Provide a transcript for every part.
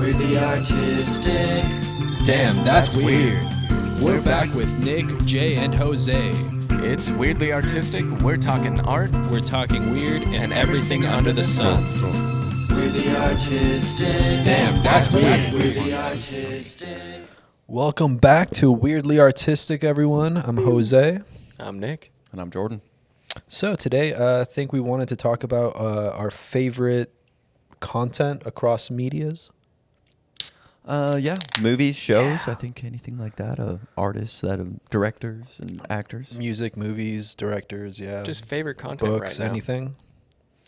Weirdly artistic. Damn, that's weird. We're back with Nick, Jay, and Jose. It's weirdly artistic. We're talking art. We're talking weird and everything under the sun. Weirdly artistic. Damn, that's weird. Weirdly artistic. Welcome back to Weirdly Artistic, everyone. I'm Jose. I'm Nick. And I'm Jordan. So today, I think we wanted to talk about our favorite content across medias. Yeah, movies, shows, I think anything like that. Artists, directors and actors. Music, movies, directors, yeah. Just favorant content books, right now. anything.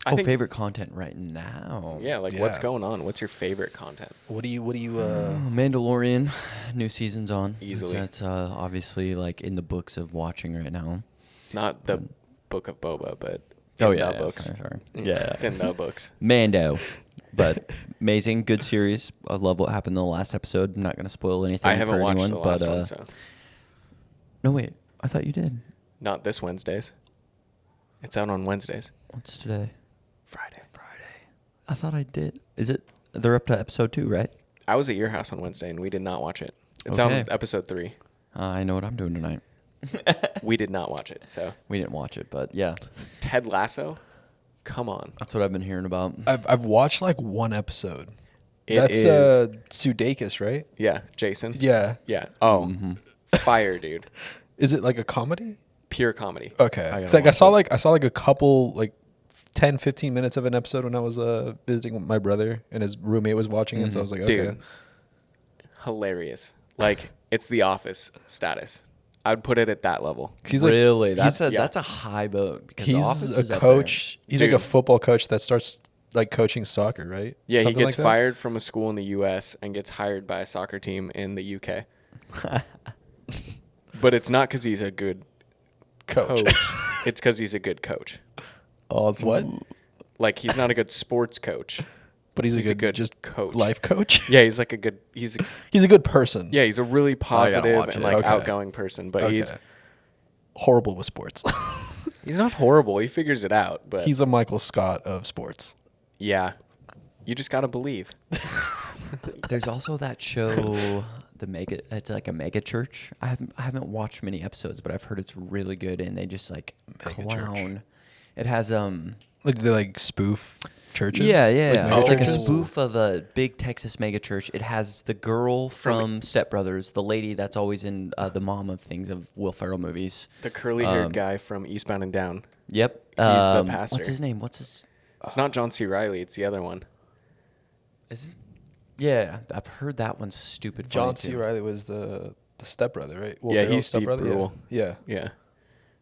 I think, Favorite content right now. Yeah, like Yeah. what's going on? What's your favorite content? What do you Mandalorian, new season's on. Easily. That's obviously like in the books of watching right now. Not the Book of Boba, but Oh in yeah, the books. Sorry. It's in the books. Mando. But amazing, good series. I love what happened in the last episode. I'm not going to spoil anything I haven't for watched anyone, the last but, one, so No, wait. I thought you did. not this Wednesdays. It's out on Wednesdays. What's today? Friday. I thought I did. Is it? They're up to episode 2, right? I was at your house on Wednesday and we did not watch it. It's on Okay. episode 3. I know what I'm doing tonight. We did not watch it. So We didn't watch it, but yeah. Ted Lasso, come on. That's what I've been hearing about. I've watched like one episode. It That's is- Sudeikis, right? Yeah, Jason. Yeah. Yeah. Oh, Mm-hmm. fire, dude. Is it like a comedy? Pure comedy. Okay. gotta It's like I watch saw like a couple like 10, 15 minutes of an episode when I was visiting with my brother and his roommate was watching it, so I was like, okay. Dude, hilarious. Like it's The Office status. I'd put it at that level. He's like Really? That's he's- a high boat. Because The Office he's is a up coach. He's like a Dude. football coach that starts like coaching soccer, right? Yeah, Something he gets like that? fired from a school in the U.S. and gets hired by a soccer team in the U.K. But it's not because he's a good Coach. it's because he's a good coach. Awesome. What? Like he's not a good sports coach. But he's a good just coach. life coach. Yeah, he's like a good. He's He's a good person. a really positive watch and it. like Okay. outgoing person. But Okay. he's horrible with sports. not horrible. He figures it out. But He's a Michael Scott of sports. yeah, you just gotta believe. There's also that show, it's like a mega church. I haven't watched many episodes, but I've heard it's really good, and they just like Mega clown. It has Like they like spoof churches. Yeah. mega It's like a churches? spoof of a big Texas mega church. It has the girl from Step Brothers, the lady that's always in the mom of things of Will Ferrell movies. The curly-haired guy from Eastbound and Down. Yep. He's the pastor. What's his name? It's not John C. Riley. It's the other one. Is it? Yeah, I've heard that one's stupid. John funny C. too. Riley was the stepbrother, right? Will Yeah, Ferrell's he's Steve stepbrother? Brule. Yeah. Yeah,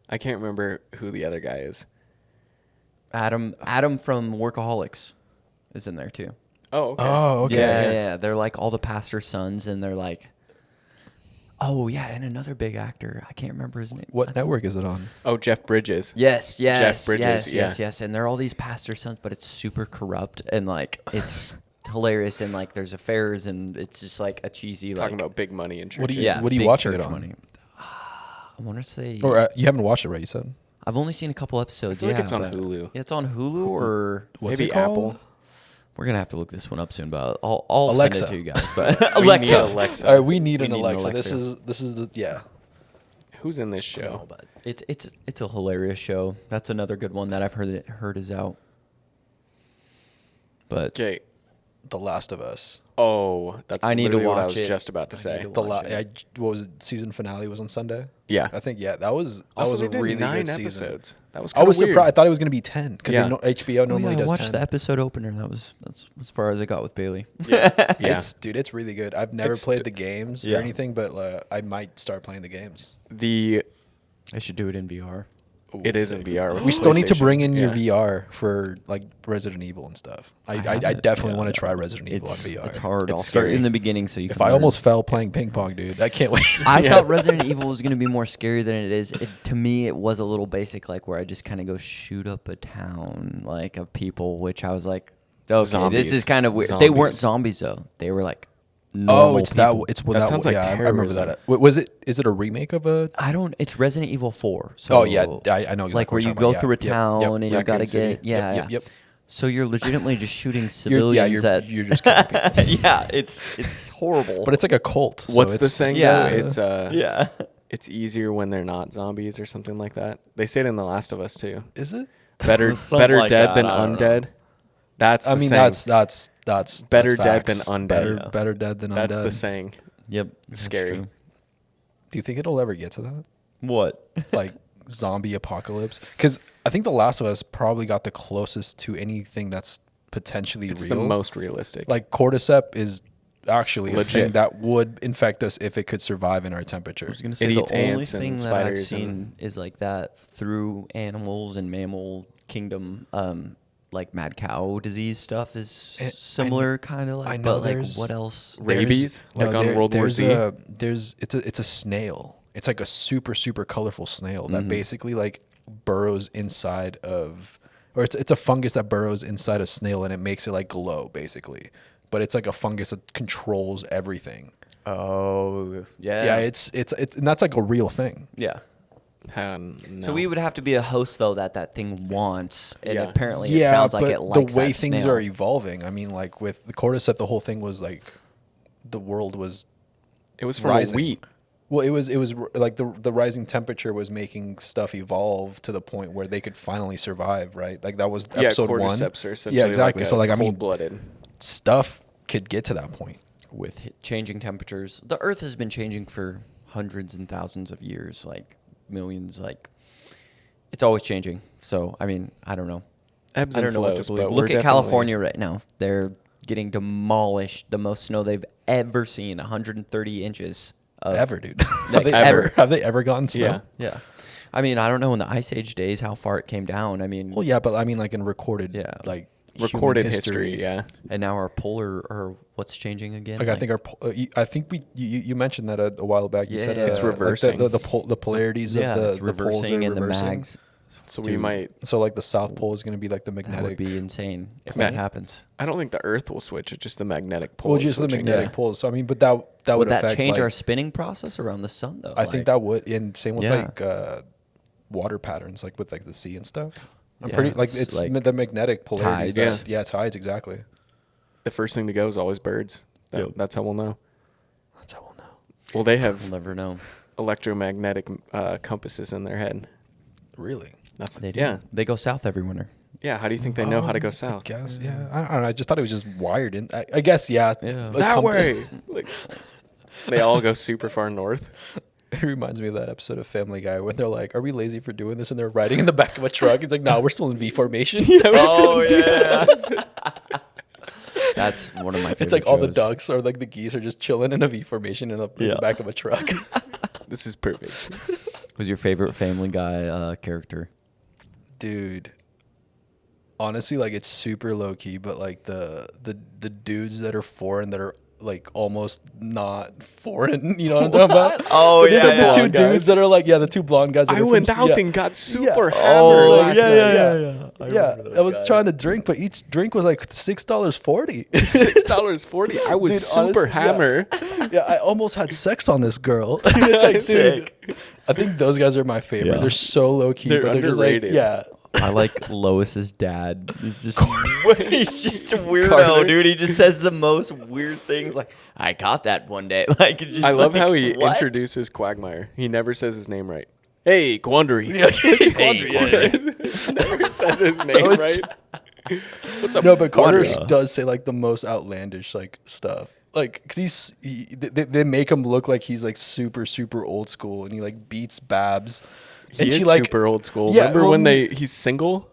I can't remember who the other guy is. Adam from Workaholics is in there too. Oh, okay. Oh, okay. Yeah. They're like all the pastor's sons, and they're like, oh yeah, and another big actor. I can't remember his name. What network is it on? Oh, Jeff Bridges. Yes, Jeff Bridges, yes. And they're all these pastor sons, but it's super corrupt and like it's hilarious and like there's affairs and it's just like a cheesy Talking like about big money in churches. What do you- yeah, what are you big watching it church on? money. I want to say Or you haven't watched it, right? You said. I've only seen a couple episodes. I feel like yeah, it's on but- Hulu. Yeah, it's on Hulu or What's Maybe it called? Apple. we're gonna have to look this one up soon. But I'll Alexa. send it to you guys. But We need Alexa. Alexa. All right, we need We an need an Alexa. Alexa. This is the yeah. Who's in this No, show? but it's a hilarious show. That's another good one that I've heard is out. But Okay. The Last of Us. Oh, that's I need to literally what I watch was it. just about to I say. need to The watch it. what was it? Season finale was on Sunday. Yeah. I think that was Also, a they did really 9 good season. episodes. That was I kind was of weird. surprised. I thought it was going to be 10 because Yeah. HBO normally I does watched 10. the episode opener. That's as far as I got with Bailey. Yeah. Yeah. It's really good. I've never It's played st- the games Yeah. or anything, but I might start playing the games. I should do it in VR. It is in VR. with We still need to PlayStation. bring in your Yeah. VR for like Resident Evil and stuff. I haven't- definitely yeah, want to try Resident Evil on It's VR. it's hard. It's I'll start scary. in the beginning so you If can I learn. almost fell playing ping pong, dude, I can't wait. I Yeah. thought Resident Evil was gonna be more scary than it is. To me, it was a little basic, like where I just kind of go shoot up a town like of people, which I was like, okay, Zombies. this is kind of weird. They weren't Zombies. zombies though. They were like Oh, normal it's people. That sounds like yeah, I remember terrorism. that. Was it? Is it a remake of a? I don't. It's Resident Evil 4. So Oh yeah, I know. Exactly like what where you're you talking go about. through a Yep, town yep, and Raccoon you gotta City. get yeah. Yep. So you're legitimately just shooting You're, civilians you're just killing people. yeah, it's horrible. But it's like a cult. so What's the it's- saying? yeah. though? It's yeah. it's easier when they're not zombies or something like that. They say it in The Last of Us too. Is it? Better Something like dead that, than I don't know. undead. That's the I mean, saying. that's Better that's dead than facts. undead. Better dead than That's undead. the saying. Yep. that's Scary. true. Do you think it'll ever get to that? What? Like zombie apocalypse? Because I think The Last of Us probably got the closest to anything that's potentially It's real. the most realistic. Like cordyceps is actually a thing Legit. that would infect us if it could survive in our temperature. I was gonna say It the eats only ants and thing that I've spiders seen and- is like that through animals and mammal kingdom. Like mad cow disease stuff is I similar, kind of I like. know But like, there's- what else? Rabies? Like on World War there's Z? it's a snail. It's like a super colorful snail Mm-hmm. that basically like burrows inside of, or it's a fungus that burrows inside a snail and it makes it like glow basically. But it's like a fungus that controls everything. Oh, yeah. Yeah, it's and that's like a real thing. yeah. No. So we would have to be a host though that thing wants, and Yeah. apparently Yeah, it sounds like but it likes the way that things snail. are evolving. I mean, like with the cordyceps, the whole thing was like the world was It was from rising. wheat. Well, it was like the rising temperature was making stuff evolve to the point where they could finally survive, right? Like that was Yeah, episode one. cordyceps are essentially Yeah, exactly. like So like I mean, cold-blooded. stuff could get to that point. With changing temperatures. The Earth has been changing for hundreds and thousands of years, like millions. Like it's always changing. So I mean, I don't know. Ebbs I and don't know what flows, to but believe. we're Look at definitely- California right now. They're getting demolished. The most snow they've ever seen, 130 inches. Of, Ever, dude. Like, have they ever. ever have they ever gotten snow? Yeah. Yeah. I mean, I don't know in the Ice Age days how far it came down. I mean, Well, yeah, but I mean, like in recorded, Yeah. like Recorded human history, yeah. and now our polar or what's changing again? Like I think I think you mentioned that a while back. You Yeah, said yeah. It's like reversing. the polarities yeah, of it's the poles reversing are and the reversing. mags. So we Dude. might. So like the South Pole is going to be like the That would magnetic. be insane if Man. that happens. I don't think the Earth will switch. It's just the magnetic pole. Well, is just the switching. magnetic yeah. poles. So I mean, but that would Would that affect, change like, our spinning process around the sun though? I think that would, and same with Yeah. like water patterns, like with like the sea and stuff. I'm Yeah, pretty like it's it's like the magnetic polarities. tides. Yeah, tides exactly. The first thing to go is always birds. Yep. That's how we'll know. That's how we'll know. Well, they we'll have never know. electromagnetic compasses in their head. Really? That's They do. yeah, They go south every winter. yeah. How do you think they know how to go I south? guess. Yeah. I don't know. I just thought it was just wired in. I guess. Yeah. Yeah. a That compa- way. Like, they all go super far north. It reminds me of that episode of Family Guy when they're like, "Are we lazy for doing this?" And they're riding in the back of a truck. He's like, "No, we're still in V formation." Oh yeah. That's one of my favorite It's like all the shows. ducks or like the geese are just chilling in a V formation in Yeah. the back of a truck. This is perfect. Who's your favorite Family Guy character? Dude, honestly, like it's super low key, but like the dudes that are foreign that are like almost not foreign, you know what I'm talking about? Oh, But there's, yeah, like the yeah. two Blonde guys. dudes that are like the two blonde guys. That I are went from, out yeah. and got super Yeah. hammered Oh, last yeah, night. yeah. I Yeah, remember those I was guys. trying to drink, but each drink was like $6.40. $6.40. I was Dude, super honestly, yeah. hammer. Yeah, I almost had sex on this girl. It's like, Sick. dude, I think those guys are my favorite. Yeah. They're so low key, They're but they're underrated. just like, I like Lois's dad. He's just he's just a weirdo, Carter. dude. He just says the most weird things. Like I got that one day. Like it just I love like, how he what? introduces Quagmire. He never says his name right. Hey, Quandary. Never says his name right. What's up? No, but Carter Quandary? does say like the most outlandish like stuff. Like, cause they make him look like he's like super old school, and he like beats Babs. He is like super old school. Yeah, Remember when well, he's single?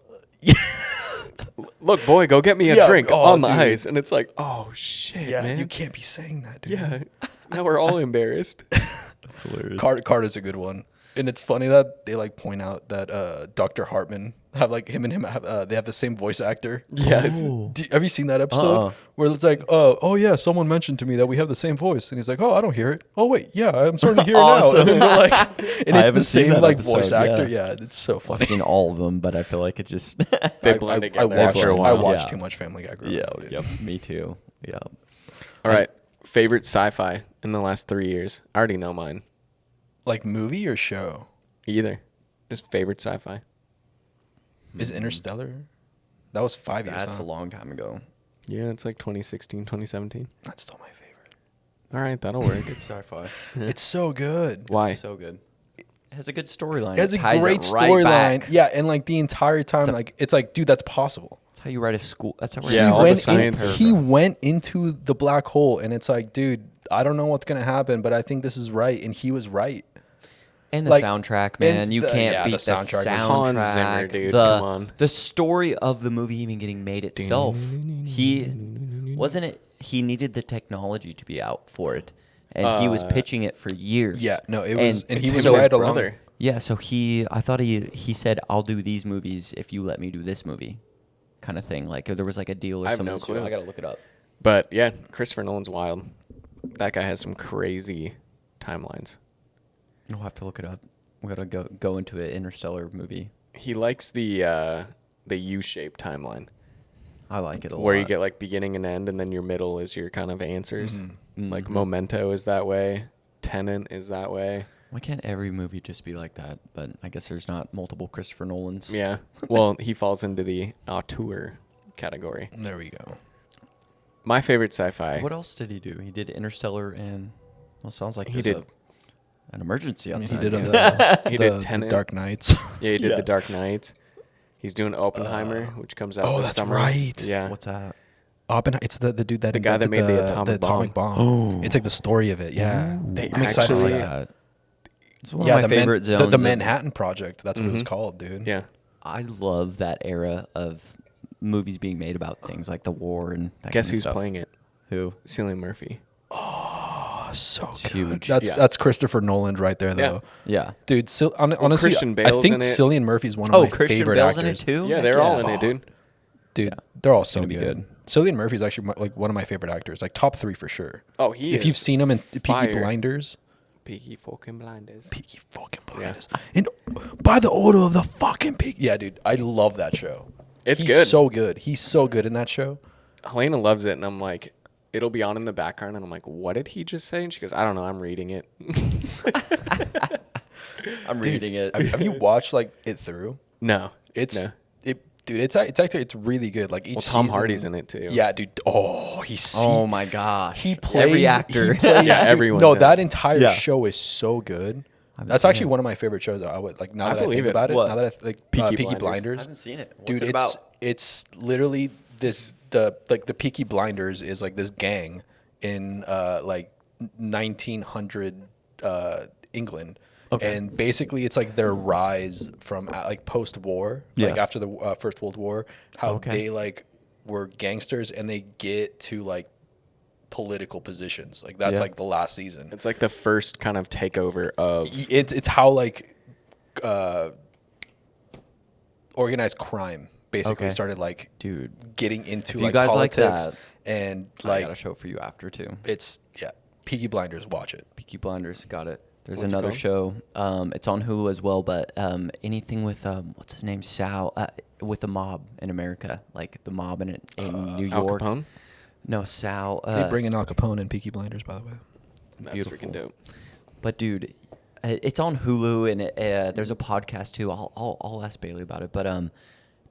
Look, boy, go get me a Yeah, drink oh, on the dude. ice, and it's like, oh shit, yeah, man. you can't be saying that, dude. Yeah, now we're all embarrassed. That's hilarious. Carter's a good one, and it's funny that they like point out that Dr. Hartman have like him and him have they have the same voice actor. Yeah, it's, Have you seen that episode where it's like, oh yeah, someone mentioned to me that we have the same voice, and he's like, oh, I don't hear it. Oh wait, yeah, I'm starting to hear it Awesome. now. And they're like, and I it's the haven't seen same that like episode, voice actor. yeah. Yeah, it's so funny. I've seen all of them, but I feel like it just they blend together after a I while. watched Yeah. too much Family Guy growing yeah, up. dude. yep, me too. Yeah. All right, favorite sci-fi in the last 3 years. I already know mine. Like movie or show? Either, just favorite sci-fi. Is Interstellar? That was 5 years. That's huh? a long time ago. Yeah, it's like 2016, 2017. That's still my favorite. All right, that'll work. Good sci-fi. It's so good. Why? So good. It has a good storyline. It has a ties it great right storyline. back. Yeah, and like the entire time, like it's like, dude, that's possible. That's how you write a school. That's how Yeah, he all the went science is he went into the black hole, and it's like, dude, I don't know what's gonna happen, but I think this is right, and he was right. And the Like, soundtrack, man. and You the- can't yeah, beat the the soundtrack soundtrack. was- Hans Zimmer, dude, The, come on. the story of the movie even getting made itself. He wasn't it. He needed the technology to be out for it, and he was pitching it for years. Yeah, no, it was, and he It's was him and his right along. brother. Yeah, so I thought he said, "I'll do these movies if you let me do this movie," kind of thing. Like there was like a deal or I have something. no clue. I gotta look it up. But yeah, Christopher Nolan's wild. That guy has some crazy timelines. I'll have to look it up. We gotta go into an Interstellar movie. He likes the U-shaped timeline, I like it a lot. where you get like beginning and end, and then your middle is your kind of answers. Like Mhm. Memento is that way. Tenet is that way. Why can't every movie just be like that? But I guess there's not multiple Christopher Nolans. Yeah. Well, he falls into the auteur category. There we go. My favorite sci-fi. What else did he do? He did Interstellar and well, sounds like He there's did- an emergency I mean, outside. he did Yeah. He did the Tenet. Dark Knights. Yeah, he did Yeah. The Dark Knight. He's doing Oppenheimer, which comes out oh, this that's summer. right. Yeah. What's that? It's the dude that The guy that invented made the atomic bomb. Oh. It's like the story of it. Yeah, They I'm excited for actually- that. It's one Yeah, of my favorite zones. the of- Manhattan Project. That's what it was Mhm. called, dude. Yeah. I love that era of movies being made about things like the war and that Guess kind of who's stuff. playing it? Who? Cillian Murphy. Oh, so good. huge. That's Yeah. Christopher Nolan right there, though. Yeah. Dude, honestly, Christian I Bale's think in it. Cillian Murphy's one of Oh, my Christian favorite Bale's actors. in it too. Yeah, Heck they're all in yeah. it, dude. Dude, Yeah. they're all so gonna be good. good. Cillian Murphy's actually like one of my favorite actors, like top 3 for sure. Oh, he If is you've seen him in Peaky fire. Blinders, Peaky fucking blinders. Peaky fucking Yeah. Blinders, and by the order of the fucking Peaky. Yeah, dude, I love that show. It's He's good. so good. He's so good in that show. Helena loves it, and I'm like, it'll be on in the background, and I'm like, what did he just say? And she goes, I don't know, I'm reading it. I'm reading it. Have you watched like it through? No. It's no. dude. It's actually really good. Like each Well, Tom season- Hardy's in it too. Yeah, dude. Oh, he's Oh my gosh. He plays every actor. He plays, Yeah, dude, everyone's no, in that it. entire Yeah. show is so good. haven't That's seen actually it. one of my favorite shows. I would like now I that I believe think it. about it. What? Now that I think Peaky Peaky Blinders. I Blinders. haven't seen it. What's Dude, it about? it's literally this the Peaky Blinders is like this gang in like 1900 England. Okay. And basically, it's like their rise from like post-war, like Yeah. after the First World War, how Okay. they like were gangsters and they get to like political positions. Like that's Yeah. like the last season. It's like the first kind of takeover of. It's how like organized crime basically Okay. started like Dude, getting into you like guys like politics that, and I like got a show for you after too. it's Peaky Blinders. Watch it. Peaky Blinders, got it. There's What's it another called? show. It's on Hulu as well, but anything with what's his name, Sal, with the mob in America, like the mob in New Al York. Capone? No, Sal. They bring in Al Capone in Peaky Blinders, by the way. That's Beautiful. freaking dope. But dude, it's on Hulu, and there's a podcast too. I'll ask Bailey about it. But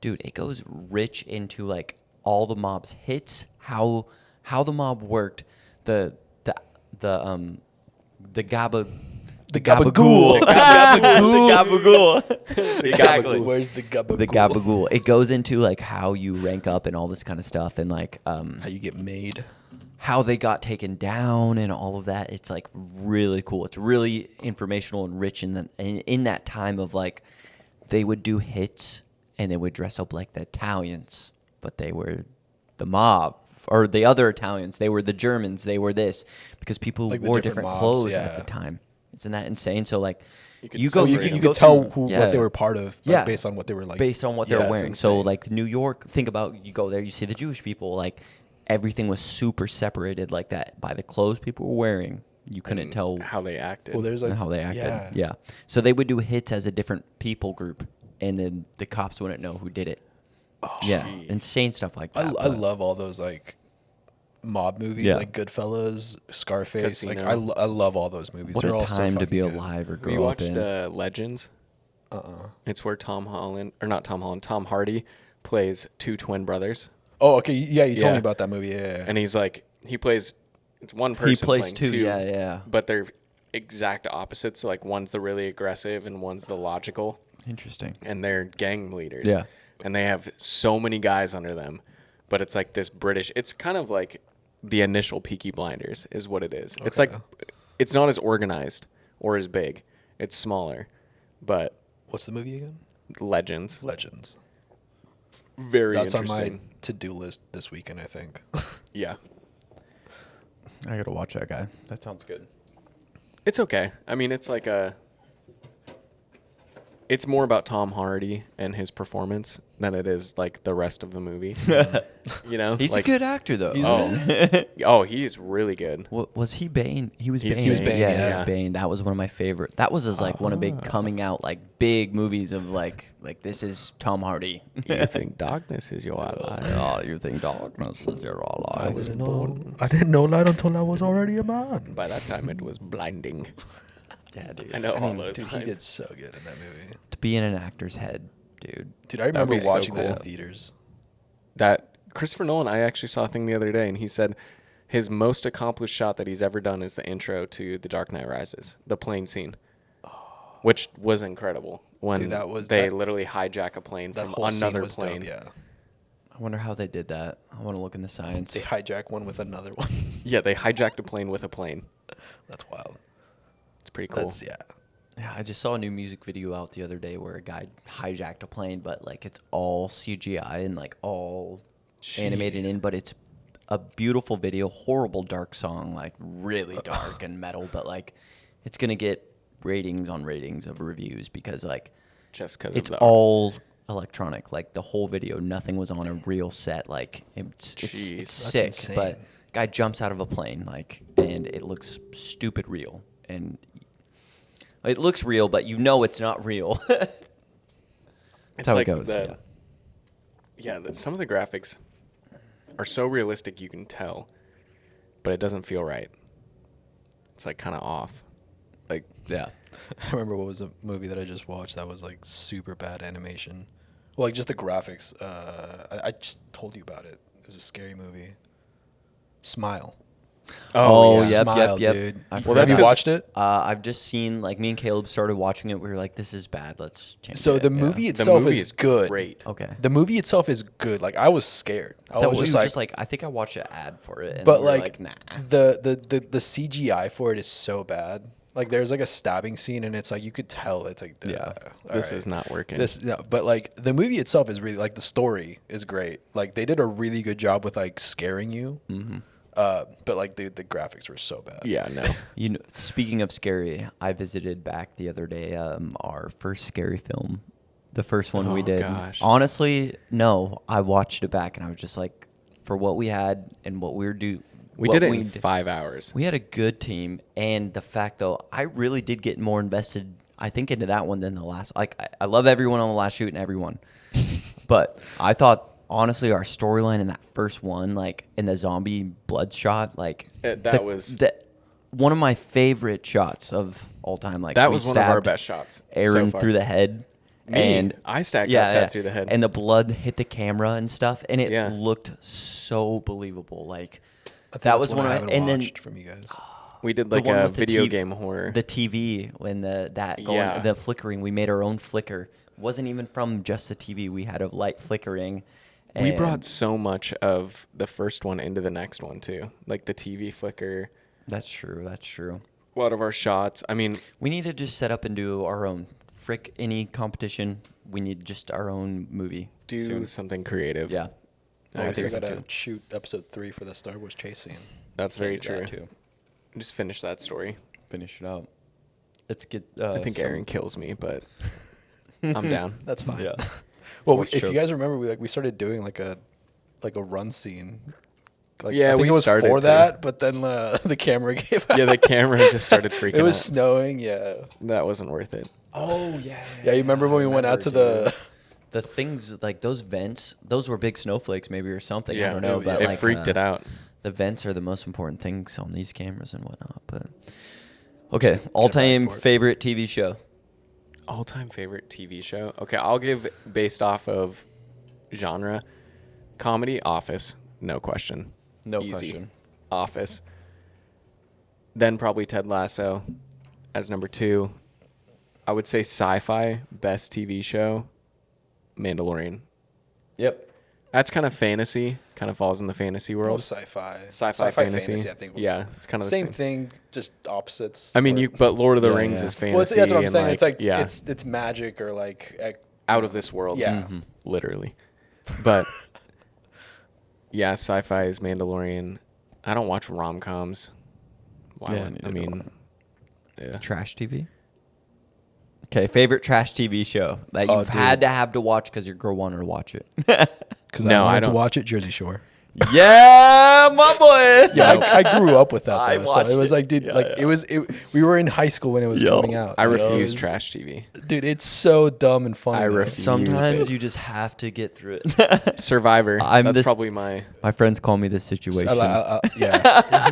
dude, it goes rich into like all the mob's hits, how the mob worked, the gabagool. The gabagool. The gabagool. Exactly. Where's the gabagool? The gabagool. It goes into like how you rank up and all this kind of stuff, and like How you get made. how they got taken down and all of that. It's like really cool. It's really informational and rich in that time of like they would do hits and they would dress up like the Italians, but they were the mob. Or the other Italians, they were the Germans, they were this, because people Like the wore different different mobs, clothes yeah. at the time. Isn't that insane? So like, could you so go, You Freedom. could go tell through- what yeah. they were part of, like, based on what they were like. based on what Yeah, they're it's wearing. So insane. like New York, think about, you go there, you see the Jewish people, like everything was super separated like that by the clothes people were wearing. You couldn't And tell how they acted. Well, there's like how they acted. Yeah. Yeah. So they would do hits as a different people group, and then the cops wouldn't know who did it. Yeah, Jeez. insane stuff like that. I but- love all those like mob movies, Yeah. like Goodfellas, Scarface. Like Casino. I love all those movies. What They're a all so time to fucking be good. alive or Have you grow up watched in. Legends? Uh-uh. It's where Tom Hardy plays two twin brothers, Oh, okay. Yeah, you told Yeah. me about that movie. Yeah. and he's like he plays. It's one person. He plays playing two. Yeah, yeah. But they're exact opposites. Like one's the really aggressive and one's the logical, Interesting. and they're gang leaders. Yeah. And they have so many guys under them, but it's like this British. It's kind of like the initial Peaky Blinders is what it is. It's Okay. like it's not as organized or as big. It's smaller, but What's the movie again? Legends. Legends. Very That's on interesting. my to-do list this weekend, I think. Yeah. I gotta watch that guy. That sounds good. It's okay. I mean, it's like it's more about Tom Hardy and his performance than it is like the rest of the movie. You know, He's like, a good actor though. Oh, he's really good. What was he Bane? He was He's Bane. He was Bane, Yeah, he yeah. was Bane. That was one of my favorite. That was his, like one of big coming out like big movies of like this is Tom Hardy. You think darkness is your ally? Oh, you think darkness is your ally? I was born. I didn't know that until I was already a man. By that time, it was blinding. Yeah, dude. I know all mean, those dude, he lines. did so good in that movie. To be in an actor's head, dude. Dude, I remember be so watching that in cool. theaters. That Christopher Nolan, I actually saw a thing the other day, and he said his most accomplished shot that he's ever done is the intro to The Dark Knight Rises, the plane scene, which was incredible. When Dude, that was- they that- literally hijack a plane That from whole scene another was dope, plane. yeah. I wonder how they did that. I want to look in the science. They hijack one with another one. Yeah, they hijacked a plane with a plane. That's wild. It's pretty cool. That's, yeah. Yeah, I just saw a new music video out the other day where a guy hijacked a plane, but like it's all CGI and like all animated in, but it's a beautiful video, horrible dark song, like really dark and metal, but like it's gonna get ratings on ratings of reviews because like Just because it's of the all electronic. Like the whole video, nothing was on a real set. Like Jeez, it's that's sick, insane. but guy jumps out of a plane, like, and it looks stupid real, and it looks real, but you know it's not real. That's It's how like it goes. the- some of the graphics are so realistic you can tell, but it doesn't feel right. It's like kind of off. Like Yeah. I remember what was a movie that I just watched that was like super bad animation. Well, like just the graphics. I just told you about it. It was a scary movie. Smile. Oh, yeah. yep, Smile, yep. dude. I Well, forgot. have you 'cause- watched it? I've just seen, like, me and Caleb started watching it. We were like, this is bad. Let's change So it. the Yeah. movie the itself movie is good. Great. Okay. The movie itself is good. Like I was scared. I That was was just like, I think I watched an ad for it. And but we were like, nah. the CGI for it is so bad. Like there's like a stabbing scene and it's like you could tell it's like Yeah. This is not working. This no, but like the movie itself is really like the story is great. Like they did a really good job with like scaring you. Mm-hmm. But like the graphics were so bad. Yeah, no. You know, speaking of scary, I visited back the other day our first scary film, the first one we Oh, did. gosh. Honestly, no, I watched it back and I was just like, for what we had and what we were We what did it we in d- 5 hours. We had a good team, and the fact though, I really did get more invested, I think, into that one than the last. Like, I love everyone on the last shoot and everyone, but I thought honestly our storyline in that first one, like in the zombie blood shot, like That was- one of my favorite shots of all time. Like That we was one of our stabbed best shots Aaron so far. through the head. Me, And I stabbed that side through the head. and the blood hit the camera and stuff, and it Yeah. looked so believable. Like I think that that's was one I of haven't my, and then watched from you guys. We did the like one a with the video T- game horror. the TV when that going Yeah. the flickering. We made our own flicker. Wasn't even from just the TV. We had a light flickering. We and brought so much of the first one into the next one too. Like the TV flicker, That's true. That's true. a lot of our shots. I mean, We need to just set up and do our own. Frick any competition. We need just our own movie. do soon. something creative. Yeah. I I also think so gotta too. shoot episode 3 for the Star Wars chase scene. That's very Can't do that, true. too. Just finish that story. Finish it up. Let's get. I think Aaron kills me, but I'm down. That's fine. Yeah. Well, Force if you chokes. guys remember, we started doing like a run scene. Like, Yeah, I think we it was started for to. that, but then the camera gave out. Yeah, the camera just started freaking It was out. snowing. Yeah. That wasn't worth it. Oh yeah. Yeah, you remember when we went out to the? the things like those vents? Those were big snowflakes, maybe, or something. I Yeah, don't know, it- but it like, freaked it out. The vents are the most important things on these cameras and whatnot. But okay, all-time for it. favorite TV show. All-time favorite TV show. Okay, I'll give based off of genre. Comedy, Office, no question. No Easy. question. Office. Then probably Ted Lasso as number 2. I would say sci-fi, best TV show, Mandalorian. Yep. That's kind of fantasy, kind of falls in the fantasy Well, world. sci-fi. Sci-fi fantasy. I think. Yeah, it's kind of the Same same thing, just opposites. I mean, or- but Lord of the Yeah, Rings yeah. is fantasy. Well, that's what I'm and saying. It's like yeah, it's magic or like out of this world. Yeah. Literally. But yeah, sci-fi is Mandalorian. I don't watch rom-coms. Why Yeah, would, I neither do mean, yeah. Trash TV. Okay, favorite trash TV show that Oh, you've dude. had to have to watch because your girl wanted to watch it. because No, I I wanted to don't. watch it. Jersey Shore. Yeah, my boy. Yeah, I grew up with that I though. So watched it was it. like, dude, Yeah, like yeah. we were in high school when it was Yo. coming out. I you know? refuse It was- trash TV. Dude, it's so dumb and funny. I though. refuse. Sometimes it. you just have to get through it. Survivor. I'm That's this- probably my. My friends call me this situation. Yeah.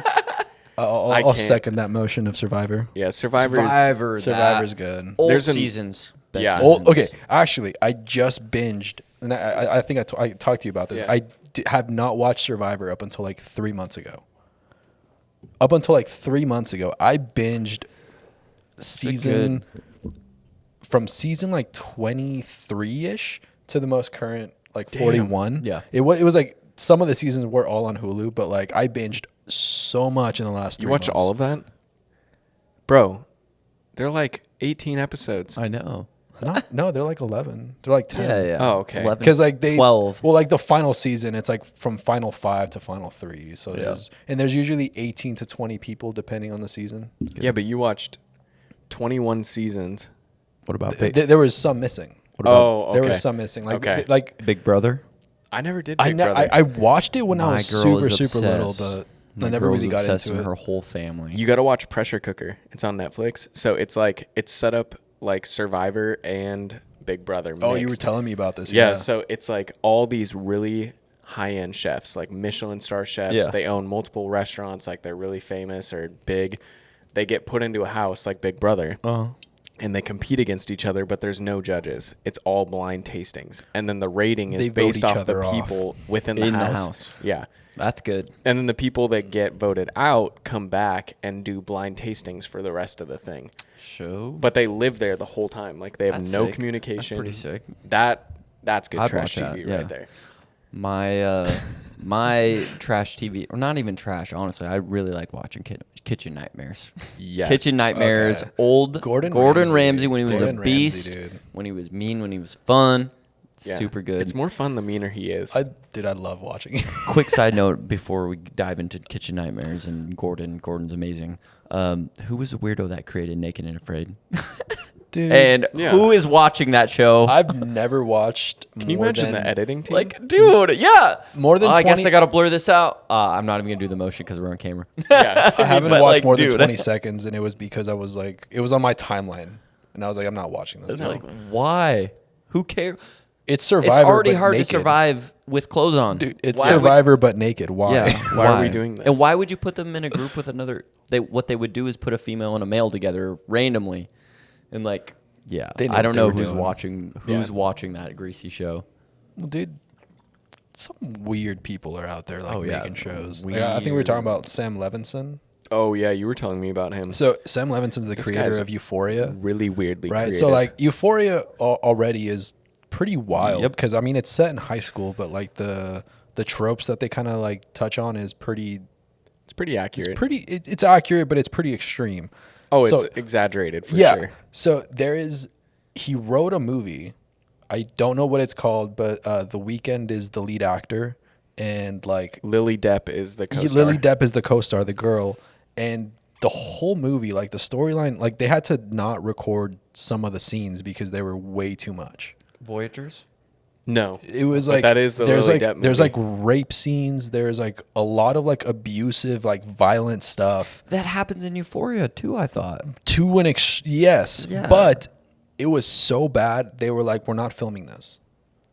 I'll I can't. second that motion of Survivor. Yeah, Survivor's. Survivor's good. Old There's an- seasons. Best Yeah. seasons. Okay, actually, I just binged, and I think I talked to you about this. Yeah. I have not watched Survivor up until like 3 months ago. Up until like 3 months ago, I binged season from season like 23-ish to the most current like 41. Yeah. It was like some of the seasons were all on Hulu, but like I binged so much in the last 3 You watch months. all of that, bro? They're like 18 episodes. I know. No, they're like 11. They're like 10. Yeah, yeah. Oh, okay. 11, Because like 12. well, like the final season, it's like from final 5 to final 3. So there's usually 18 to 20 people depending on the season. Yeah, but you watched 21 seasons. What about There was some missing. Oh, There okay. was some missing. Like Okay. like Big Brother? I never did. I, Big ne- Brother. I watched it when I My was girl super is super little, obsessed. but I My never girl's really got obsessed into with it. her whole family. You got to watch Pressure Cooker. It's on Netflix. So it's like it's set up like Survivor and Big Brother. Oh, you were mixed. telling me about this. Yeah, so it's like all these really high-end chefs, like Michelin star chefs. Yeah. They own multiple restaurants, like they're really famous or big. They get put into a house like Big Brother. And they compete against each other, but there's no judges. It's all blind tastings. And then the rating is They vote based each off the other off. people within the In the house. house. Yeah. That's good. And then the people that get voted out come back and do blind tastings for the rest of the thing. Show. But they live there the whole time. Like they have That's no sick. communication. That's pretty sick. That's good I'd trash watch that, TV yeah. right there. My trash TV, or not even trash, honestly. I really like watching Kitchen Nightmares. Yes. Kitchen Nightmares. Okay. Old Gordon Ramsay, Ramsay. when he was Gordon a Ramsay, beast, dude. when he was mean, when he was fun. Yeah. Super good. It's more fun the meaner he is. I love watching it. Quick side note before we dive into Kitchen Nightmares and Gordon. Gordon's amazing. Who was the weirdo that created Naked and Afraid? Dude, And Yeah. who is watching that show? I've never watched Can you imagine the editing team? Like, dude, yeah. More than I guess 20 I got to blur this out. I'm not even going to do the motion because we're on camera. yeah. I haven't But, watched like, more than dude. 20 seconds, and it was because I was like, it was on my timeline, and I was like, I'm not watching this. It's now. like, why? Who cares? It's Survivor. It's already but hard naked. to survive with clothes on. Dude, it's Why would- Survivor but naked. Why? Yeah. Why are we doing this? And why would you put them in a group with another? What they would do is put a female and a male together randomly, and like, yeah, They knew I don't what they know were who's doing. watching. Who's watching that greasy show? Well, dude, some weird people are out there like Oh, yeah. making shows. Like, I think we were talking about Sam Levinson. Oh yeah, you were telling me about him. So Sam Levinson's the This creator guy's of Euphoria, really weirdly right? creative. So like Euphoria already is pretty wild Yep. because I mean it's set in high school, but like the tropes that they kind of like touch on is pretty. it's pretty accurate. It's accurate, but it's pretty extreme. oh, it's so- exaggerated for yeah. sure. So he wrote a movie. I don't know what it's called, but The Weeknd is the lead actor, and like Lily Depp is the co-star. Lily Depp is the co-star, the girl, and the whole movie, like the storyline, like they had to not record some of the scenes because they were way too much. Voyagers. No, It was But like that is the there's Lily like Depp there's movie. like rape scenes. There's like a lot of like abusive, like violent stuff. That happens in Euphoria too. I thought. To an yes, Yeah. but it was so bad they were like, we're not filming this.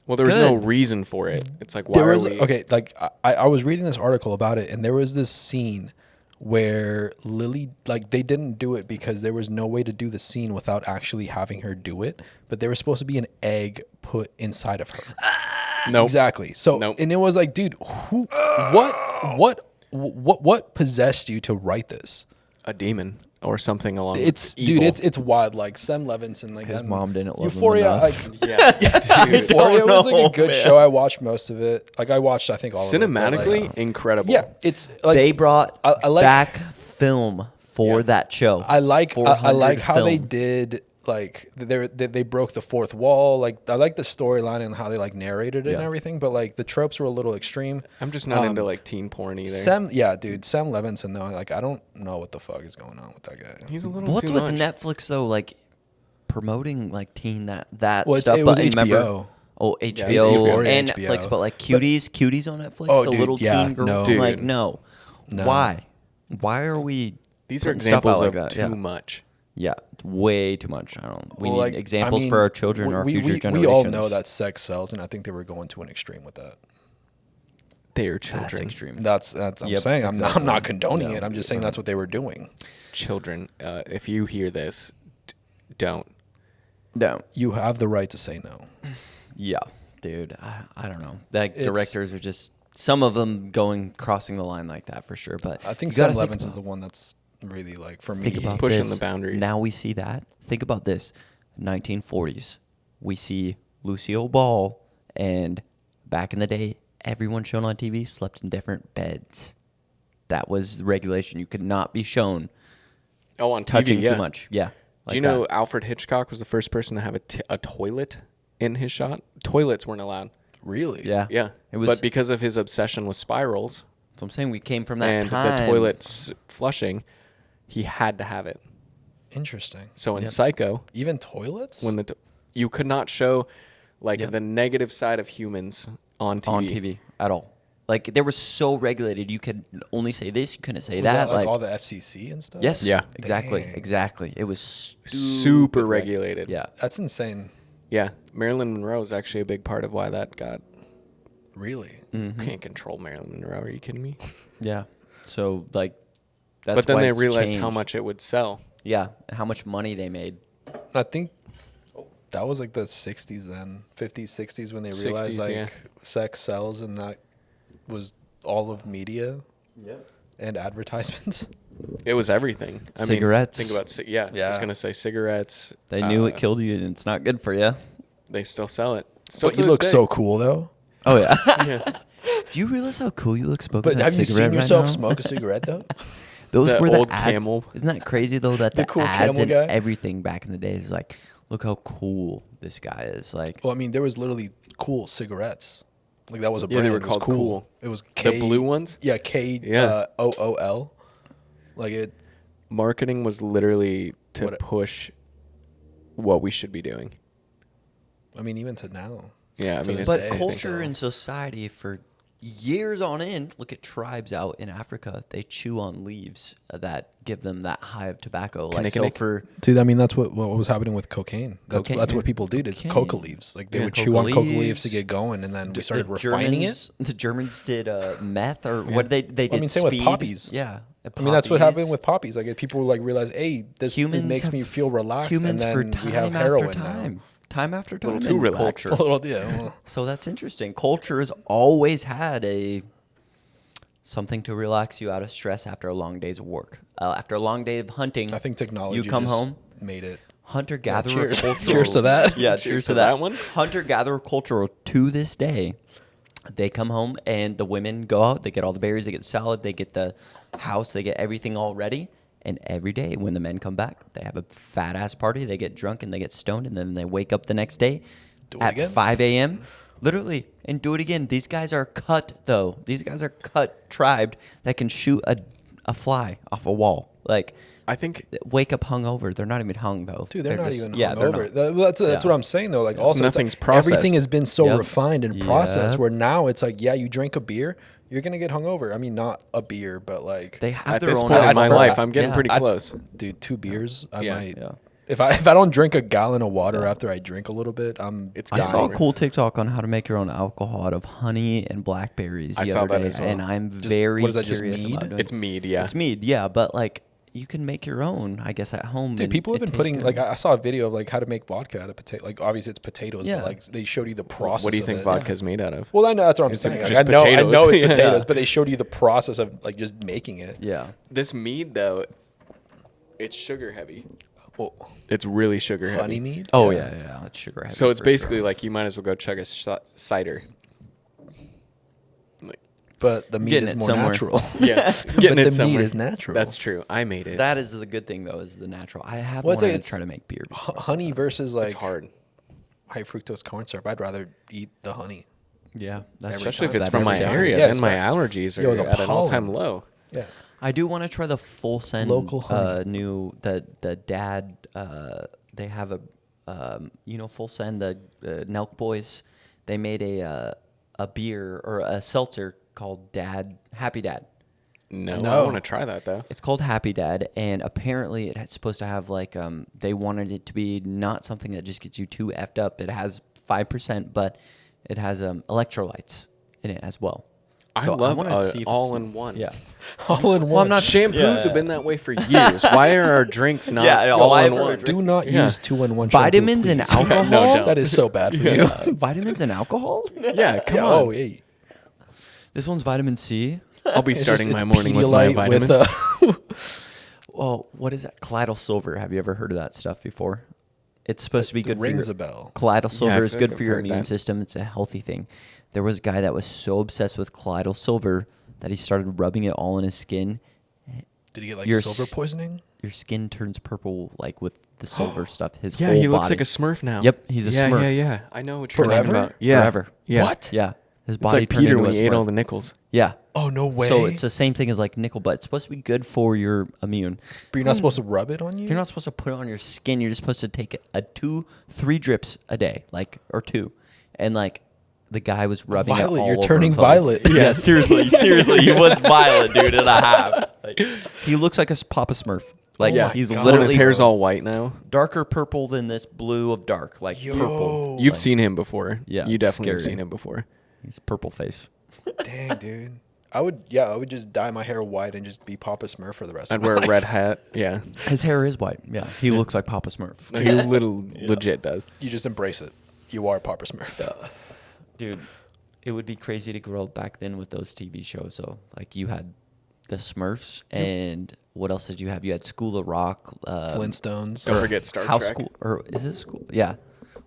well, there was no Good. reason for it. It's like why There was are we? okay, like I was reading this article about it, and there was this scene where Lily, like they didn't do it because there was no way to do the scene without actually having her do it, but there was supposed to be an egg put inside of her. Nope. Exactly. So, Nope. and it was like, dude, what possessed you to write this? A demon or something along. It's evil. dude, it's wild. Like Sam Levinson, like His that- mom didn't love him Euphoria. enough. Like yeah. Euphoria was like know, a good man. show. I watched most of it. Like I watched, I think all of it. but, Cinematically, like, incredible. yeah, it's like They brought I like- back film for Yeah. that show. I like 400 how they film. did like they broke the fourth wall. Like I like the storyline and how they like narrated it and Yeah. everything. But like the tropes were a little extreme. I'm just not into like teen porn either. Sam Levinson though. Like I don't know what the fuck is going on with that guy. He's a little What's too with much. Netflix though? Like promoting like teen that Well, stuff. it was but remember- HBO. Oh, HBO Euphoria, and HBO. Netflix, but like cuties on Netflix. Oh, the dude, little yeah, teen girl. no. I'm like Dude. no. No. Why? Why are we? These are putting stuff out examples like of that? too Yeah. much. Yeah, it's way too much. I don't. We Well, need like, examples I mean, for our children, our future generations. We all know that sex sells, and I think they were going to an extreme with that. They're That's children. extreme. That's I'm Yep, saying. I'm not exactly. condoning Yeah. it. I'm just saying that's what they were doing. Children. If you hear this, don't. No. You have the right to say no. Yeah, dude. I don't know. Like It's- directors are just some of them crossing the line like that for sure. But I think you Sam gotta think Levinson's about- the one that's really like for me. Think He's about pushing this. the boundaries. Now we see that. Think about this. 1940s. We see Lucille Ball, and back in the day, everyone shown on TV slept in different beds. That was the regulation. You could not be shown Oh, on TV, touching yeah. too much. Yeah. Do you know Alfred Hitchcock was the first person to have a toilet in his shot? Toilets weren't allowed. Really? Yeah. Yeah. It was. But because of his obsession with spirals So I'm saying we came from that and time. the toilets flushing, he had to have it. Interesting. So in Yep. Psycho, Even toilets? when you could not show like Yep. the negative side of humans on TV. on TV at all. Like they were so regulated, you could only say this, you couldn't say was that. that like Like all the FCC and stuff? yes, Yeah. exactly, Dang. exactly. It was Super stupid regulated. Yeah, That's insane. Yeah. Marilyn Monroe is actually a big part of why that got. Really? Mm-hmm. Can't control Marilyn Monroe. Are you kidding me? yeah. So like, that's But then why they it's realized how changed. much it would sell. Yeah, and how much money they made. I think that was like the 60s then, 50s, 60s when they realized 60s, like yeah. sex sells and that was all of media Yep. and advertisements. It was everything. I Cigarettes. Mean, think about I was Yeah. gonna say cigarettes. They knew it killed you, and it's not good for you. They still sell it. Still But to you this look day. so cool though. Oh yeah. Yeah. Do you realize how cool you look smoking But that have you cigarette seen right yourself now? smoke a cigarette though? Those The were the old ads. Camel. Isn't that crazy though? That The the cool ads Camel and guy? everything back in the days is like, look how cool this guy is. Like, Well, I mean, there was literally cool cigarettes. Like that was a Yeah, brand. they were It was called Cool. It was The K, blue ones? Yeah, K. Yeah. OOL. Like it. Marketing was literally to What- push what we should be doing. I mean, even to now. Yeah, I To mean, this but day, I think culture so. and society for years on end, look at tribes out in Africa. They chew on leaves that give them that high of tobacco. Like so Kinnikinnick. for Dude, I mean that's what was happening with cocaine. Cocaine, That's yeah. what people did. It's Cocaine. coca leaves. Like they Yeah, would coca chew on coca leaves. leaves to get going, and then we started the refining Germans, it. The Germans did meth or what they did. I mean, same with speed. poppies. Yeah, I mean, that's what poppies. happened with poppies. Like people like realize, hey, this it makes me have- feel relaxed, Humans and for then time we have after heroin time. now. Time after time. Little too in relaxed. culture. A little, yeah. Well, So that's interesting. Culture has always had something to relax you out of stress after a long day's work. After a long day of hunting, I think technology. you come just home, made it. hunter gatherer cheers. culture. Cheers to that. Yeah, Cheers cheers to to that that one. Hunter gatherer culture to this day. They come home and the women go out. They get all the berries. They get salad. They get the house. They get everything all ready. And every day when the men come back, they have a fat ass party. They get drunk and they get stoned, and then they wake up the next day Do it at again? 5 a.m. Literally, and do it again. These guys are cut though. These guys are cut, tribed that can shoot a fly off a wall. Like, I think wake up hungover. They're not even hung though. Dude, they're not just- even yeah, they're hungover. not. That's Yeah. what I'm saying though. Like also, it's like nothing's processed. everything has been so Yep. refined and processed. Yep. Where now it's like, yeah, you drink a beer, you're gonna get hungover. I mean, not a beer, but like, They have at their this own point in my alcohol. life, I'm getting Yeah. pretty I- close. dude, 2 beers, I Yeah. might. Yeah. If I don't drink a gallon of water after I drink a little bit, It's I dying. saw a cool TikTok on how to make your own alcohol out of honey and blackberries I the saw other that day, as well. and I'm Just- very what is that, just curious mead? about doing It's mead, yeah. It's mead, yeah, but like you can make your own, I guess, at home. Dude, and people have it been tastes putting good. like I saw a video of like how to make vodka out of potato. Like obviously it's potatoes, Yeah. but like they showed you the process. What do you of think it. vodka's made out of? Well, I know that's what I'm It's saying. just Like, I know potatoes. it's Yeah. potatoes, but they showed you the process of like just making it. Yeah. This mead though, it's sugar heavy. Well, It's really sugar heavy. honey mead. Oh yeah. It's sugar heavy. So it's for basically sure. like you might as well go chug a cider. Like, But the meat Getting is it more somewhere. natural. yeah, But getting the it meat somewhere. is natural. That's true. I made it. that is the good thing though, is the natural. I have Well, I'd say wanted to it's try to make beer. before. honey versus like it's hard, high fructose corn syrup. I'd rather eat the honey. Yeah, that's especially if true. it's That from is my a difference. area. Yeah, then my it's allergies are Yo, the at an all-time pollen. low. Yeah. I do want to try the full send Local honey. new the dad. They have a full send the Nelk Boys. They made a beer or a seltzer called Happy Dad. No, I No. want to try that though. It's called Happy Dad, and apparently it's supposed to have like they wanted it to be not something that just gets you too effed up. It has 5%, but it has electrolytes in it as well. I So love wanna see if it's- all-in-one. Yeah. All in one. Well, I'm not Shampoos Yeah. have been that way for years. Why are our drinks not Yeah, all why in are our one? drinks- Do not Yeah. use 2-in-1 Vitamins and shampoo, please. alcohol. don't. That is so bad for you. Vitamins and alcohol. Yeah, come Yeah, on. oh, hey. This one's vitamin C. I'll be It's starting just- my it's morning with my Pedialyte vitamins. Oh, what is that? Colloidal silver. Have you ever heard of that stuff before? It's supposed to be good for rings your, a bell. Colloidal Yeah, I silver is feel good like for I've your heard immune that. system. It's a healthy thing. There was a guy that was so obsessed with colloidal silver that he started rubbing it all in his skin. Did he get like Your silver s- poisoning? Your skin turns purple like with the silver stuff. His Yeah, whole he looks body. like a Smurf now. Yep, he's a yeah, Smurf. Yeah, yeah. I know what you're Forever? talking about. Yeah. Forever. Yeah. What? Yeah, his It's body like turned Peter into when a he ate Smurf. all the nickels. Yeah. Oh, no way. So it's the same thing as like nickel, but it's supposed to be good for your immune. But you're not supposed to rub it on you? You're not supposed to put it on your skin. You're just supposed to take 2-3 drips a day, like or 2, and like the guy was rubbing it Violet, all you're over turning himself. violet. Yeah, seriously, he was violet, dude, and a half. Like, he looks like a Papa Smurf. Like Oh my he's God. When literally his hair's all white now. darker purple than this blue of dark, like Yo. purple. You've Like, seen him before. Yeah, You definitely have scary. seen him before. he's purple face. Dang, dude. I would just dye my hair white and just be Papa Smurf for the rest I'd of my wear a life. red hat. Yeah. His hair is white. Yeah, he looks like Papa Smurf. No, he legit does. You just embrace it. You are Papa Smurf. Dude, it would be crazy to grow up back then with those TV shows. So, like, you had the Smurfs, and what else did you have? You had School of Rock, Flintstones. Don't forget Star House Trek. School, or is it School? Yeah.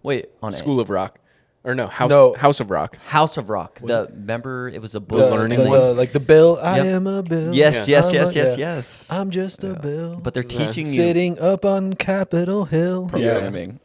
Wait, on School of Rock. Or no, No. House of Rock. House of Rock. Was Remember, it was a The, book. learning the, one? the- like the bill. I Yep. am a bill. Yes, Yeah. yes. I'm just a bill. But they're teaching you sitting up on Capitol Hill. programming.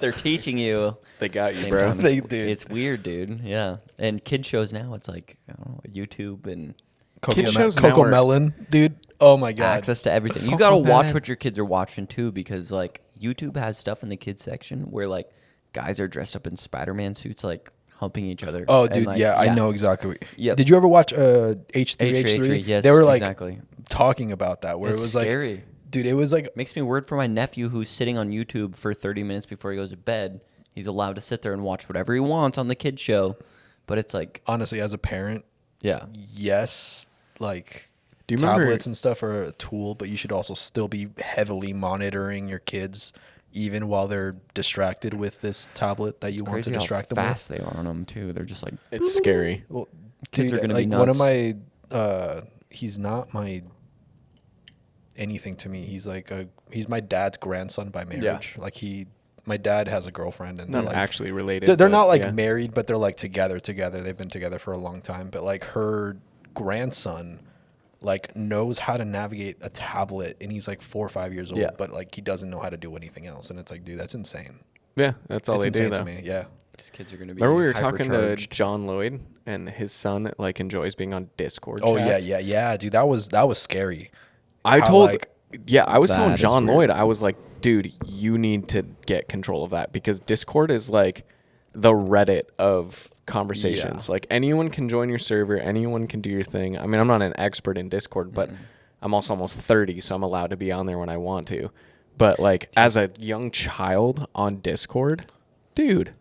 They're teaching you. They got you, Same bro. time. They did. It's weird, dude. Yeah. And kid shows now, it's like, I don't know, YouTube and Kid shows now Coco are- Melon, dude. Oh my god. access to everything. You Coco got to watch Bad. what your kids are watching too, because like YouTube has stuff in the kids section where like guys are dressed up in Spider-Man suits, like humping each other. Oh, and, dude, like, yeah, I know exactly. Yep. Did you ever watch H3H3? H3H3, yes, they were like exactly. talking about that, where It's it was scary. like, dude, it was like, Makes me worried for my nephew who's sitting on YouTube for 30 minutes before he goes to bed. He's allowed to sit there and watch whatever he wants on the kid show, but it's like, honestly, as a parent, yeah, yes, like Do you remember- tablets and stuff are a tool, but you should also still be heavily monitoring your kids, even while they're distracted with this tablet that you want to crazy distract how them with. fast they are on them too. They're just like, It's scary. Well, Kids dude, are gonna be like one of nuts. my, he's not my anything to me. He's my dad's grandson by marriage. Like my dad has a girlfriend, and Not they're like, actually related. they're but not like yeah. married, but they're like together. They've been together for a long time. But like her grandson, like knows how to navigate a tablet, and he's like 4 or 5 years old, Yeah. but like he doesn't know how to do anything else. And it's like, dude, that's insane. Yeah, that's all It's they do insane though. to me. Yeah. these kids are gonna be. Remember we were talking to hypercharged. John Lloyd, and his son like enjoys being on Discord. Oh chats? yeah, dude. That was scary. I How, told, like, I was That telling is John weird. Lloyd, I was like, dude, you need to get control of that, because Discord is like the Reddit of conversations. Yeah. Like anyone can join your server, anyone can do your thing. I mean, I'm not an expert in Discord, but I'm also almost 30, so I'm allowed to be on there when I want to. But like as a young child on Discord, dude,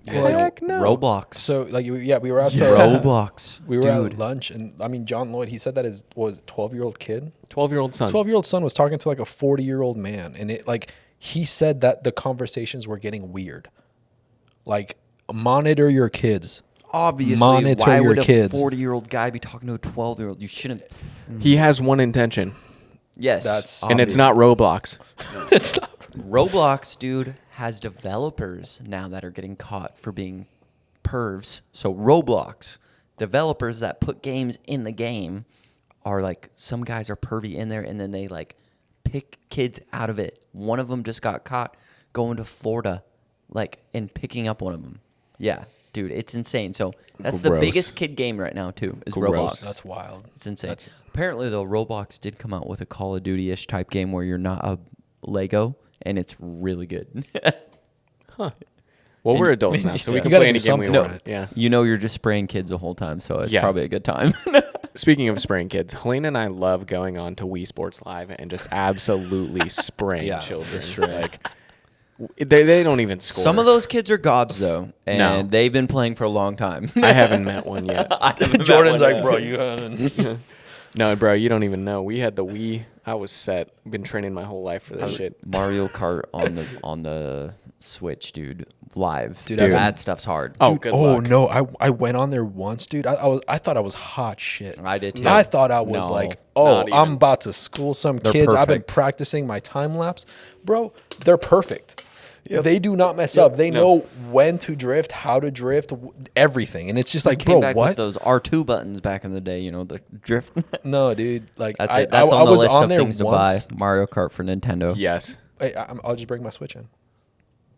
Heck no. Roblox. So like yeah, we were out to Roblox. we were Dude. at lunch, and I mean John Lloyd. He said that his 12-year-old kid, 12-year-old son. 12-year-old son was talking to like a 40-year-old man, and it like he said that the conversations were getting weird. Like monitor your kids. Obviously, Monitor why your would a kids. 40-year-old guy be talking to a 12-year-old? You shouldn't. He has one intention, Yes, That's- and it's not Roblox. It's not. Roblox, dude, has developers now that are getting caught for being pervs. So Roblox developers that put games in the game are like, some guys are pervy in there, and then they like pick kids out of it. One of them just got caught going to Florida, like, and picking up one of them. Yeah, dude, it's insane. So that's the Gross. biggest kid game right now too, is Gross. Roblox. That's wild. It's insane. That's- Apparently, though, Roblox did come out with a Call of Duty-ish type game where you're not a Lego, and it's really good. Well, we're adults now, so we You can gotta play any do game we something want. with it. Yeah. You know you're just spraying kids the whole time, so it's Yeah. probably a good time. Speaking of spraying kids, Helena and I love going on to Wii Sports Live and just absolutely spraying Yeah, children. for sure. Like they don't even score. Some of those kids are gods, though, and No. they've been playing for a long time. I haven't met one yet. Jordan's like, bro, you. No, bro, you don't even know. We had the Wii. I was set. Been training my whole life for this shit. Mario Kart on the Switch, dude, live. Dude, Dude, I've that stuff's hard. Oh, Dude, good oh luck. no, I went on there once, dude. I thought I was hot shit. I did too. I thought I was No, like, oh, not even. I'm about to school some They're kids. I've been perfect. practicing my time lapse, bro. They're perfect. They do not mess up. They know when to drift, how to drift, everything, and it's just like, Came bro, back what? with those R2 buttons back in the day, you know, the drift. No, dude. Like That's I, it. That's I, on I the was list on of there things to once. buy. Mario Kart for Nintendo. Yes, I'll just bring my Switch in.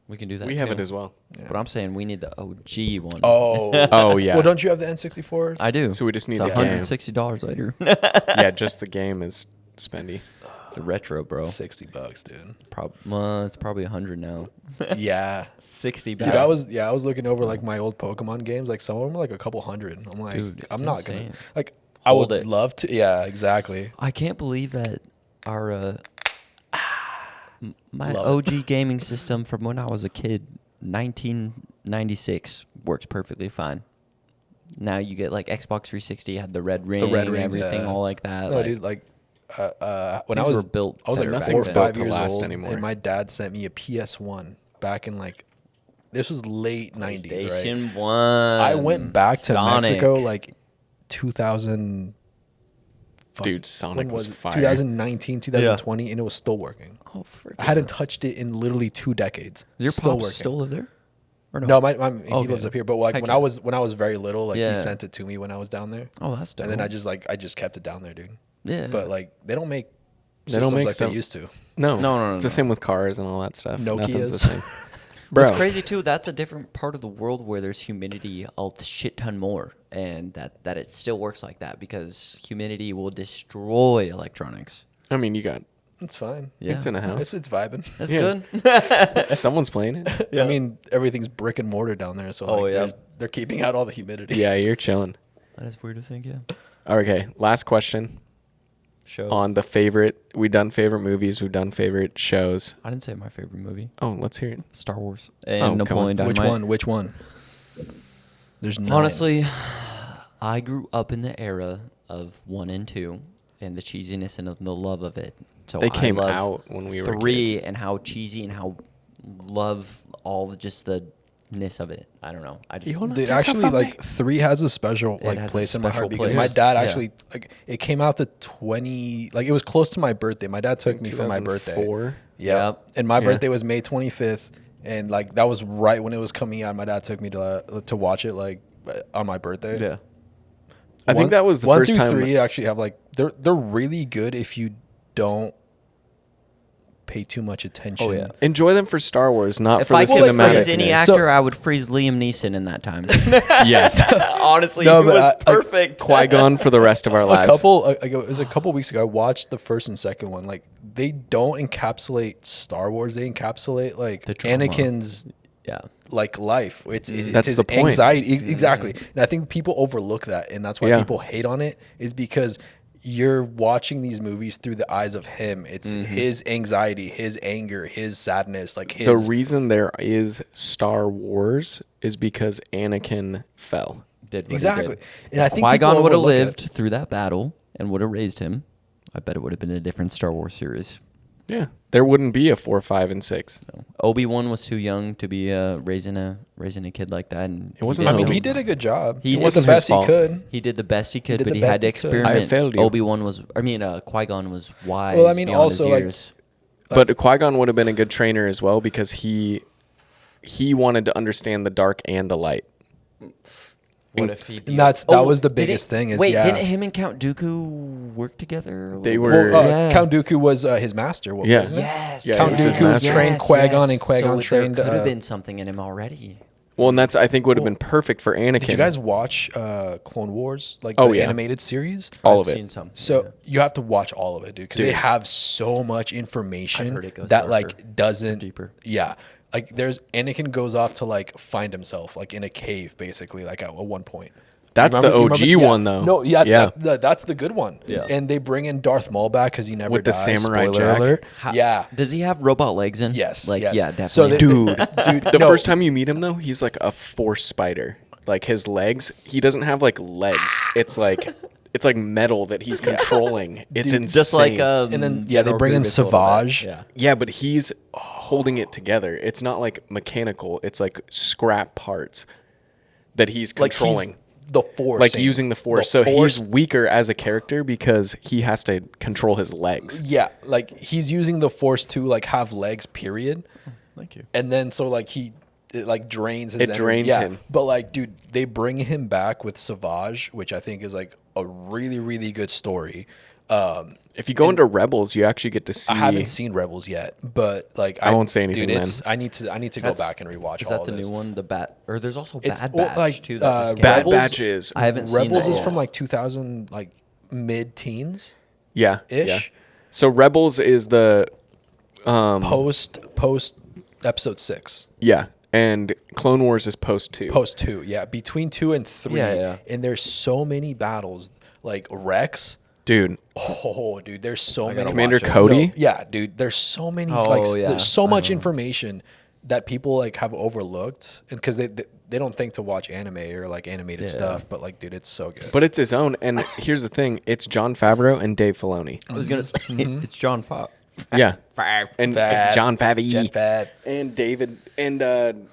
We can do that. we have too. it as well. But I'm saying we need the OG one. Oh, Oh yeah. Well, don't you have the N64? I do. So we just need it's the game. $160 later. Yeah, just the game is spendy. It's a retro, bro. $60, dude. It's probably 100 now. Yeah. 60 Dude, I was looking over like my old Pokemon games. Like some of them are like a couple hundred. I'm like, Dude, I'm it's not insane. gonna like. I Hold would it. love to. Yeah, exactly. I can't believe that our my Love OG gaming system from when I was a kid, 1996, works perfectly fine. Now you get like Xbox 360 had the red ring, rings, everything yeah. all like that. No, like, dude, like when I Things was were built I was like better back 4 or then. 5 Built to years last old, anymore. and my dad sent me a PS1 back in like this was late 90s, right? PlayStation 1. I went back to Sonic. Mexico like 2000. Dude, Sonic when was it? fire. 2019, 2020, and it was still working. Oh, frick. I hadn't touched it in literally 2 decades. Does your still pops working. still live there? Or No, he Okay. lives up here. But like Heck when yeah. I was very little, like Yeah. he sent it to me when I was down there, Oh, that's dope. and then I just kept it down there, dude. Yeah. But like they don't make They don't systems make like stuff- they used to. No, No. It's the same with cars and all that stuff. Nothing's the Nokias. same. Bro, It's crazy too. That's a different part of the world where there's humidity a shit ton more, and that it still works like that because humidity will destroy electronics. I mean, you got It's fine. Yeah. it's in a house. It's vibing. That's Yeah. good. Someone's playing it. I mean, everything's brick and mortar down there, so like, Oh, yeah. they're keeping out all the humidity. Yeah, you're chilling. That is weird to think. Yeah. Okay, last question Show. on the favorite. We've done favorite movies. We've done favorite shows. I didn't say my favorite movie. Oh, let's hear it. Star Wars Oh, and come on. Napoleon Dynamite. Which one? Which one? There's nine. Honestly, I grew up in the era of 1 and 2 and the cheesiness and the love of it. So They I came love out when we were 3 kids. and how cheesy and how love all just the ness of it. I don't know. I just Dude, actually, like 3 has a special It like has a place in my special heart because place. my dad Yeah. actually like it came out the 20 like it was close to my birthday. My dad took me for my birthday. 2004. Yeah, Yep. and my Yeah. birthday was May 25th, and like that was right when it was coming out. My dad took me to watch it like on my birthday. yeah. I think that was the 1 first through time. 3 actually have like they're really good if you don't pay too much attention. Oh, yeah. Enjoy them for Star Wars, not If for the I could freeze cinematic. any So- actor, I would freeze Liam Neeson in that time. Yes, Honestly, No, he but was I- perfect. Qui-Gon for the rest of our A lives. couple, it was a couple weeks ago. I watched the first and second one. Like they don't encapsulate Star Wars. They encapsulate like The drama. Anakin's Yeah. like life. It's That's his the point. anxiety. Exactly. And I think people overlook that, and that's why Yeah. people hate on it. Is because you're watching these movies through the eyes of him. It's his anxiety, his anger, his sadness, like his. The reason there is Star Wars is because Anakin fell. Did what he Exactly. did. And I think Qui-Gon people would have overlook it. lived through that battle and would have raised him. I bet it would have been a different Star Wars series. Yeah, there wouldn't be a 4, 5, and 6. So, Obi-Wan was too young to be raising a kid like that. And It wasn't I No. mean, he did a good job. He He did was the his best he fault. could. He did the best he could, did but the he had best to he could. experiment. I failed you. Qui-Gon was wise. Well, I mean, beyond also, his like, years. But Qui-Gon would have been a good trainer as well because he wanted to understand the dark and the light. What if he? And that was the biggest thing is, wait, yeah. didn't him and Count Dooku work together? a They little were- bit? Well, Yeah. Count Dooku was his master, Yeah. wasn't it? Yes. Yeah, Count he was his Dooku master. trained Qui-Gon, and Qui-Gon so trained. There could have been something in him already. Well, and I think would have been perfect for Anakin. Did you guys watch Clone Wars, like Oh, the yeah. animated series? All I've of it. Seen some. So you have to watch all of it, dude, because they Dude. have so much information I've heard it goes that darker, like doesn't deeper. Yeah, like there's Anakin goes off to like find himself like in a cave, basically, like at one point. That's the OG Yeah. one, though. No, yeah, Yeah. that's the good one. Yeah. And they bring in Darth Maul back because he never With the dies. samurai Spoiler jack. alert. Yeah. Does he have robot legs in? Yes. Like, yes. yeah, definitely. So they, dude, The no, first time you meet him, though, he's like a force spider. Like his legs, he doesn't have like legs. It's like metal that he's controlling. It's Dude, insane. just like and then they General bring in Grievous a little bit. Savage. Yeah. yeah, but he's holding it together. It's not like mechanical. It's like scrap parts that he's Like controlling. he's the Force, Like using the force. The So Force- he's weaker as a character because he has to control his legs. Yeah, like he's using the Force to like have legs. Period. Thank you. And then so like it like drains his It energy. drains Yeah. him. But like, dude, they bring him back with Savage, which I think is like a really, really good story. If you go into Rebels, you actually get to see. I haven't seen Rebels yet, but like I won't say anything Dude, then. I need to go back and rewatch Is all that the of this. new one? The Bat, or there's also It's Bad well, Batch like, too. That just came Bad out. Rebels- Batches. I haven't seen Rebels that is yet. from like 2000, like mid-teens Yeah. ish. Yeah. So Rebels is the Post episode 6. yeah, and Clone Wars is post 2. Post 2, yeah, between 2 and 3. Yeah, yeah. And there's so many battles, like Rex. Dude, Oh, dude, there's so many. Commander watch it. Cody? No, yeah, dude, there's so many. Oh, like, yeah. there's so much information that people like have overlooked, and because they don't think to watch anime or like animated Yeah. stuff, but like, dude, it's so good. but it's his own. And here's the thing: it's John Favreau and Dave Filoni. I was gonna say it's John Fox. Yeah, and Fab. John Gen Favreau Fab. and David and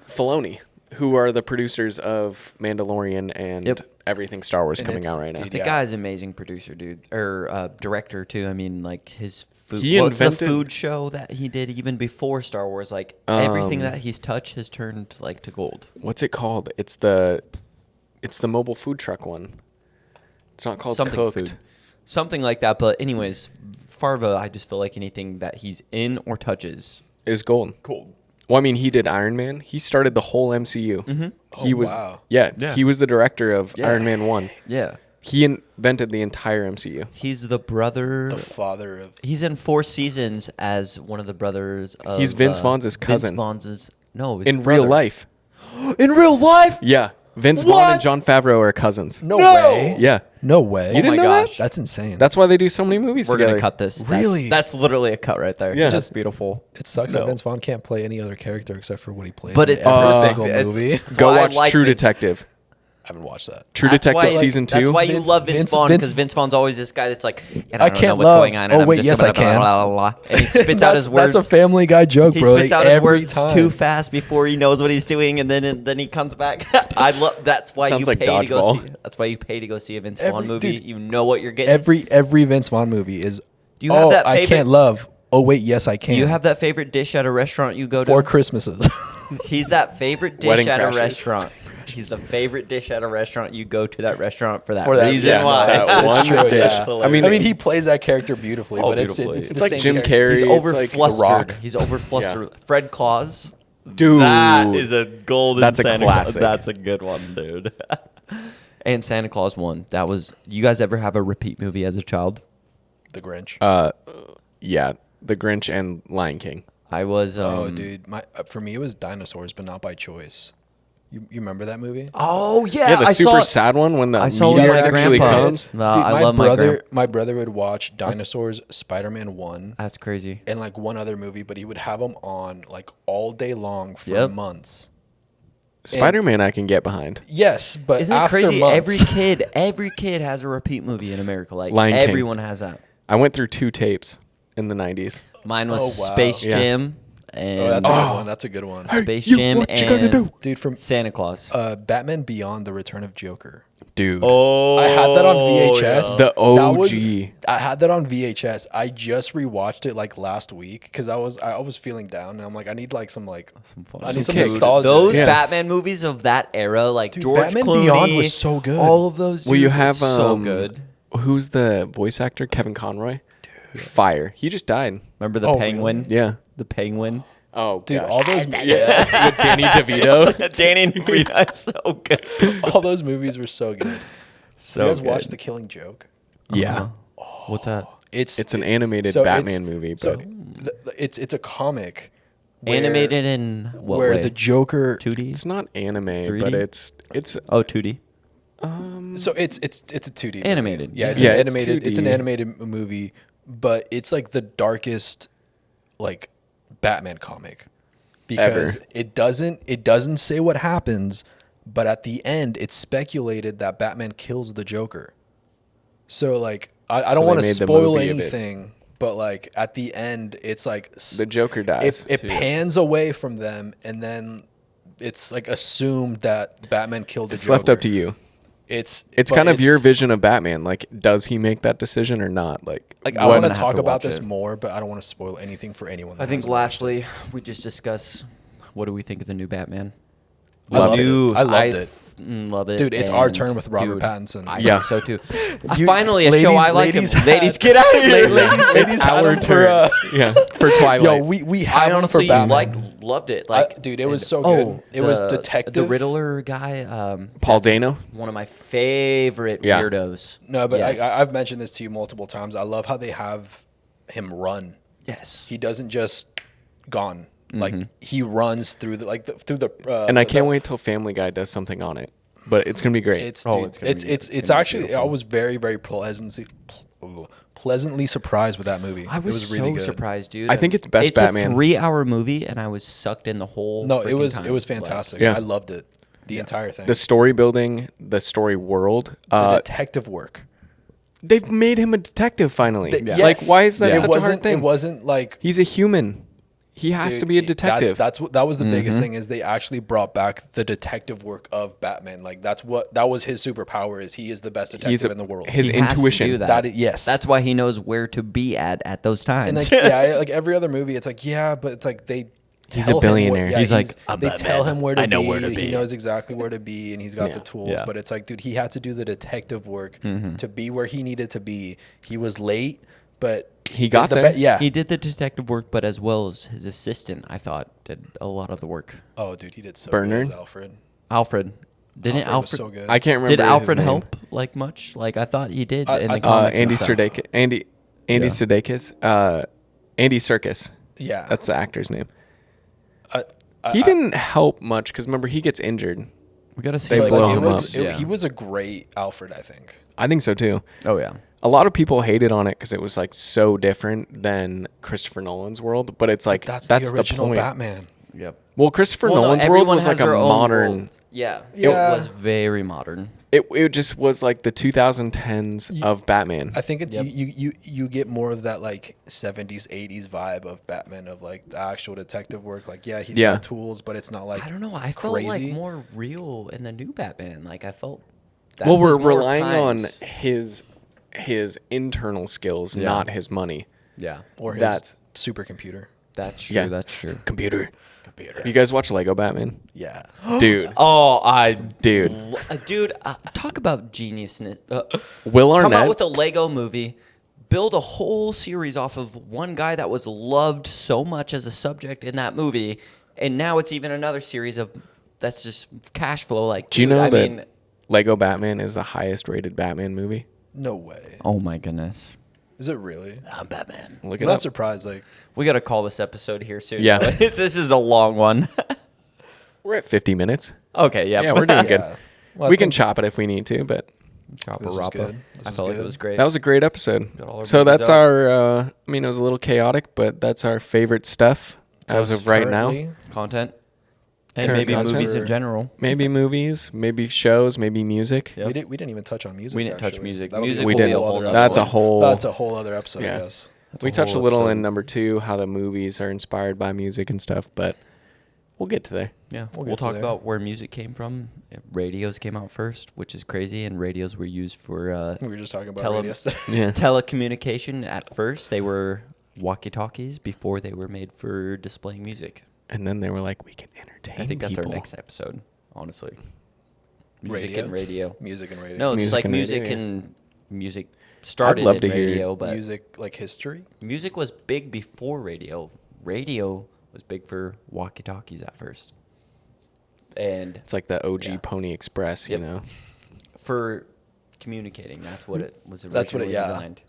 Filoni, who are the producers of Mandalorian and Yep. everything Star Wars And coming it's- out right now. dude, The Yeah. guy's an amazing producer, dude, or director too. I mean, like his food. He What's the invented- food show that he did even before Star Wars? Like everything Um, that he's touched has turned like to gold. What's it called? It's the mobile food truck one. It's not called Something Cooked. food, something like that. But anyways, Farva, I just feel like anything that he's in or touches. Is gold. Cool. Well, I mean, he did Iron Man. He started the whole MCU. He Oh, was wow. yeah, Yeah. he was the director of Yeah. Iron Man 1. Yeah, He invented the entire MCU. he's the brother. The father of. He's in 4 seasons as one of the brothers. Of, He's Vince Vaughn's cousin. Vince Vaughn's no, his In real brother. life. In real life. Yeah. Vince Vaughn and What? John Favreau are cousins. No way. Yeah. No way. You didn't my know gosh. that? That's insane. That's why they do so many movies We're together. gonna cut this. Really? That's literally a cut right there. Yeah. Just beautiful. It sucks No. that Vince Vaughn can't play any other character except for what he plays. But in it's every perfect. single It's- movie. Go Well, I watch like True Vince- Detective. I haven't watched that. True That's Detective why- season 2. That's why you Vince- love Vince Vince- Vaughn Vince- because Vince Vaughn's always this guy that's like, I don't can't know what's love- going on. And oh, I'm wait, just yes, blah, I blah, can. blah, blah, blah. And he spits out his words. That's a Family Guy joke, He bro. spits like, out his every words time. too fast before he knows what he's doing, and then he comes back. I love. That's why Sounds you like pay to go dodgeball. see. That's why you pay to go see a Vince Vaughn Every- movie. dude, You know what you're getting. Every Vince Vaughn movie is. Do you have that I favorite- can't love. Oh wait, yes I can. Do you have that favorite dish at a restaurant you go to? 4 Christmases. He's that favorite dish Wedding at a Crashers. restaurant. He's the favorite dish at a restaurant. You go to that restaurant for that For that reason yeah, why. that that's one true, dish. yeah. I mean, I mean, he plays that character beautifully, Oh, but beautifully. it's It's the like same Jim character. Carrey. He's It's over like The flustered. Rock. He's over flustered. Fred Claus. Dude. That is a golden That's a Santa classic. Claus. That's a good one, dude. And Santa Claus 1. That was. You guys ever have a repeat movie as a child? The Grinch. Yeah, The Grinch and Lion King. I was. Oh, dude, for me it was dinosaurs, but not by choice. You remember that movie? Oh yeah, Yeah, the I super saw. sad one when the I saw meteor it with actually Grandpa. comes. No, I love my brother would watch Dinosaurs, Spider-Man 1, That's crazy. and like one other movie, but he would have them on like all day long for Yep. months. Spider-Man I can get behind. Yes, but Isn't it after crazy? months, Every kid has a repeat movie in America. Like Lion King. everyone has that. I went through 2 tapes in the 90s. Mine was Oh, wow. Space Yeah. Jam and oh, that's a good one. That's a good one. Space Jam and Dude, from Santa Claus. Batman Beyond: The Return of Joker. Dude. Oh, I had that on VHS. The That OG. was- I had that on VHS. I just rewatched it like last week because I was feeling down and I'm like I need like some like fun. I need some kick. nostalgia. Those Yeah. Batman movies of that era, like Dude, George Batman Clooney, Beyond was so good. All of those. Well, you dude, have so good. Who's the voice actor? Kevin Conroy. Fire. He just died. Remember the Oh, Penguin? really? Yeah. The Penguin. Oh, Dude, gosh. all those yeah, with Danny DeVito. Danny DeVito, so good. all those movies were so good. So you guys good. watched The Killing Joke? Yeah. What's that? It's an animated so Batman movie, So but it's a comic where- Animated in what where way? the Joker 2D? it's not anime, 3D? but it's Oh, 2D. So it's a 2D movie. Animated. Yeah, it's Yeah, an it's animated. It's an 2D. animated movie, but it's like the darkest, like Batman comic, because Ever. it doesn't say what happens, but at the end it's speculated that Batman kills the Joker. So like I So don't they want to made the spoil movie of it. anything, but like at the end it's like the Joker dies. it pans away from them, and then it's like assumed that Batman killed the It's Joker. left up to you. It's It's but kind of your it's- vision of Batman. Like, does he make that decision or not? Like Like I what- want to gonna have talk to about watch this it. more, but I don't want to spoil anything for anyone. I that think hasn't watched it. lastly, we just discuss what do we think of the new Batman? I loved it. Dude, I loved it. Love it. Dude, it's our and turn with Robert dude, Pattinson. I Yeah. think so too. You- Finally, a show I like. ladies Ladies, had- get out of here. ladies had our him for, turn. Yeah, for Twilight. Yo, we have I him honestly for Batman. loved it. Like, dude, it was and- so good. oh, It was the detective. Riddler guy. Paul Dano. One of my favorite Yeah. weirdos. No, but yes. I've mentioned this to you multiple times. I love how they have him run. yes. He doesn't just gone. Like Mm-hmm. he runs through the And I can't wait till Family Guy does something on it. But it's gonna be great. It's Oh, dude, it's gonna it's be- it's it's it's gonna be actually I beautiful. was very pleasantly surprised with that movie. I was, it was really so good. surprised, dude. I think it's best it's Batman. a 3-hour movie, and I was sucked in the whole. No, it freaking was time. it was Like, fantastic. Yeah. I loved it. The entire thing. the story building, the story world. the detective work. They've made him a detective finally. Yes. Like, why is that it such a wasn't hard thing? It wasn't like He's a human. He has dude, to be a detective. That's what that was the biggest Mm-hmm. thing is they actually brought back the detective work of Batman. Like that was his superpower is he is the best detective in the world. his He has to intuition. do that. That is- yes. That's why he knows where to be at those times. and like yeah, like every other movie, it's like yeah, but it's like they. He's tell a him billionaire. yeah, He's like, "I'm they Batman. tell him where to I know be. where to be." He knows exactly where to be, and he's got Yeah. the tools. Yeah. But it's like, dude, he had to do the detective work Mm-hmm. to be where he needed to be. He was late, but He got the there. yeah. He did the detective work, but as well as his assistant, I thought, did a lot of the work. Oh, dude, he did so Bernard? good as Alfred. Alfred. Didn't Alfred was Alfred? so good. I can't remember. Did his Alfred name. help like much? Like I thought he did in I- the comics. and Andy stuff. Sudeikis. Andy Yeah. Sudeikis. Andy Serkis. Yeah, That's the actor's name. I- He I- didn't help much because remember he gets injured. We gotta see. They but, blow like, him it was, up. it- Yeah. He was a great Alfred, I think. I think so too. Oh yeah. A lot of people hated on it because it was like so different than Christopher Nolan's world, but it's like That's that's the original point. Batman. Yep. Well, Christopher Well, no, Nolan's world everyone was has like a their own modern. world. Yeah. Yeah. It was very modern. It just was like the 2010s of Batman. I think it's Yep. you get more of that like 70s 80s vibe of Batman of like the actual detective work. Like yeah, he's Yeah. got tools, but it's not like I don't know. I felt like crazy. more real in the new Batman. Like I felt. That Well, was we're more relying on times. his internal skills, Yeah. not his money. Yeah. or his that's- supercomputer. That's true. Yeah. That's true. Computer. You guys watch Lego Batman? Yeah. Dude. Oh, Dude. dude, talk about geniusness. Will Come out Arnett. with a Lego movie, build a whole series off of one guy that was loved so much as a subject in that movie, and now it's even another series of that's just cash flow. Like, Do you dude, know I that mean, Lego Batman is the highest rated Batman movie? No way. oh my goodness, Is it really? I'm Batman. Look I'm it not up. surprised. Like We got to call this episode here soon. Yeah. this is a long one. We're at 50 minutes. Okay, yeah. Yeah, we're doing good. Yeah. Well, I We can think chop it if we need to, but Chopper this was Rappa. good. This I was felt like it good. was great. that was a great episode. Got all our So movies that's out. our, I mean, it was a little chaotic, but that's our favorite stuff as of right now. Currently, content. And Current maybe content. movies in general. Maybe movies, maybe shows, maybe music. Yep. we didn't even touch on music. We didn't touch actually. music. That'll be Music a We whole didn't. other That's a episode. whole. That's a whole other episode. Yeah. I guess. That's We a touched a whole little episode. in number 2 how the movies are inspired by music and stuff, but we'll get to there. Yeah, We'll we'll get to talk there. about where music came from. Radios came out first, which is crazy, and radios were used for We were just talking about Tele- radio stuff. Yeah. telecommunication. At first, they were walkie-talkies before they were made for displaying music. And then they were like, we can entertain I think that's people. our next episode, honestly. Music Radio? and radio. Music and radio. No, Music just like and music radio, yeah. and music started love in to hear radio, but music like history. music was big before radio. Radio was big for walkie-talkies at first. And It's like the OG Yeah. Pony Express, Yep. you know? for communicating, that's what it was originally That's what it- yeah. designed.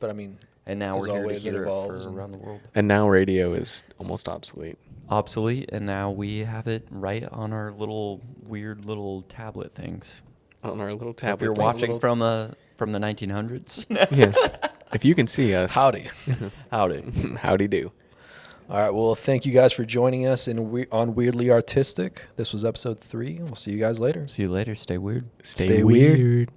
But I mean, And now As we're here to always, it hear it for evolves and- around the world. And now radio is almost obsolete. Obsolete, and now we have it right on our little weird little tablet things. On our little If tablet. you're thing. watching from the 1900s, Yeah. If you can see us. howdy. howdy. Howdy do. All right. Well, thank you guys for joining us on Weirdly Artistic. This was episode 3. We'll see you guys later. See you later. Stay weird. Stay, Stay weird. weird.